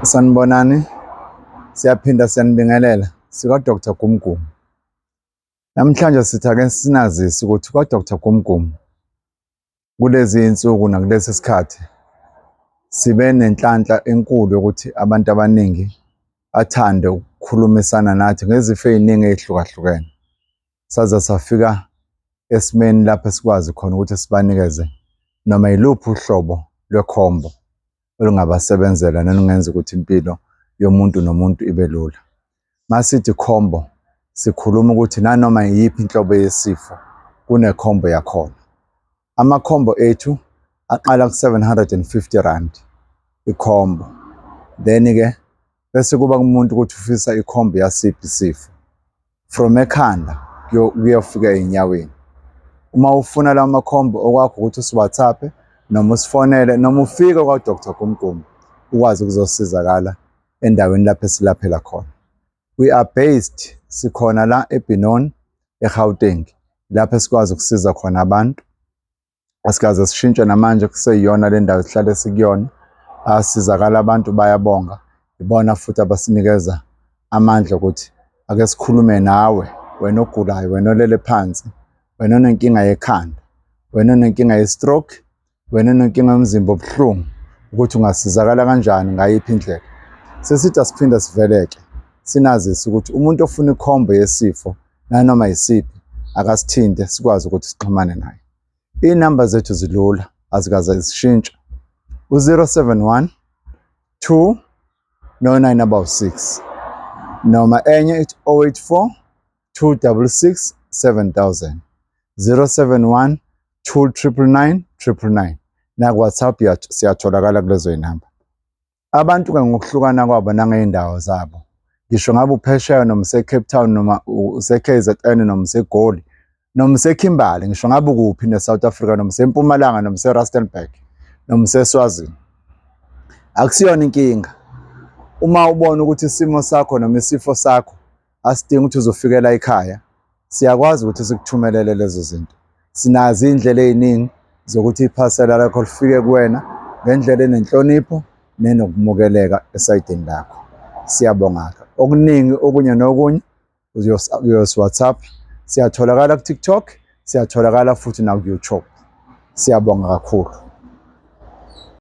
Sanibonani, siyaphinda siyanibingelela sika Dr. Gumgum. Namhlanje sithi ake sinazise ukuthi kwa Dr. Gumgum kulezi insuku nakulesi sikhathi sibe nenhlanhla enkulu yokuthi abantu abaningi athande ukukhulumisana nathi ngezifo eziningi ezihlukahlukene. Saze safika esimeni lapho sikwazi khona ukuthi sibanikeze noma yiluphi uhlobo lwekhombo olungabasebenzela nolungenza ukuthi impilo yomuntu nomuntu ibe lula. Masithi khombo sikhuluma ukuthi nanoma yiphi inhlobo yesifo kunekhombo yakhona. Amakhombo ethu aqala ku-750 rand ikhombo. Then-ke bese kuba kumuntu ukuthi ufisa ikhombo yasiphi isifo. From ekhanda kuyofika ey'nyaweni. Uma ufuna lawo makhombo okwakho ukuthi usi-WhatsApp noma usifonele noma ufike kwa Dr. Gumgum ukwazi ukuzosizakala endaweni lapho esilaphela khona. We are based sikhona la eBenoni eGauteng lapho esikwazi ukusiza khona abantu. Asikaze sishintshe namanje kuseyiyona le ndawo esihlale sikuyona. Asizakala abantu bayabonga. Ibona futhi abasinikeza amandla ukuthi ake sikhulume nawe wena ogulayo, wena olele phansi, wena onenkinga yekhanda, wena onenkinga ye-stroke, wena onenkinga yomzimba obuhlungu ukuthi ungasizakala kanjani ngayiphi indlela. Sesithi asiphinda siveleke sinazise ukuthi umuntu ofuna ikhombo yesifo nanoma yisiphi akasithinte sikwazi ukuthi sixhumane naye. Iy'namba zethu zilula azikaze zishintshe. U-071 2 9 noma enye ithi 084 266 7000 071 299 999. Na-WhatsApp siyatholakala kulezo y'namba. Abantu-ke ngokuhlukana kwabo nangey'ndawo zabo. Ngisho ngabe uphesheya noma use-Cape Town noma use-KZN noma use-Goli noma use-Kimberley, ngisho ngabe ukuphi ne-South Africa noma use-Mpumalanga noma use-Rustenburg noma use-Swazini. Akusiyona inkinga. Uma ubona ukuthi isimo sakho noma isifo sakho asidingi ukuthi uzofikela ekhaya, siyakwazi ukuthi sikuthumelele lezo zinto. Sinazo iy'ndlela ey'ningi zokuthi iphasela lakho lifike kuwena ngendlela enenhlonipho nenokumukeleka esayidini lakho. Siyabonga. Okuningi okunye nokunye uyosi-WhatsApp. Siyatholakala ku-TikTok, siyatholakala futhi na ku-YouTube. Siyabonga kakhulu.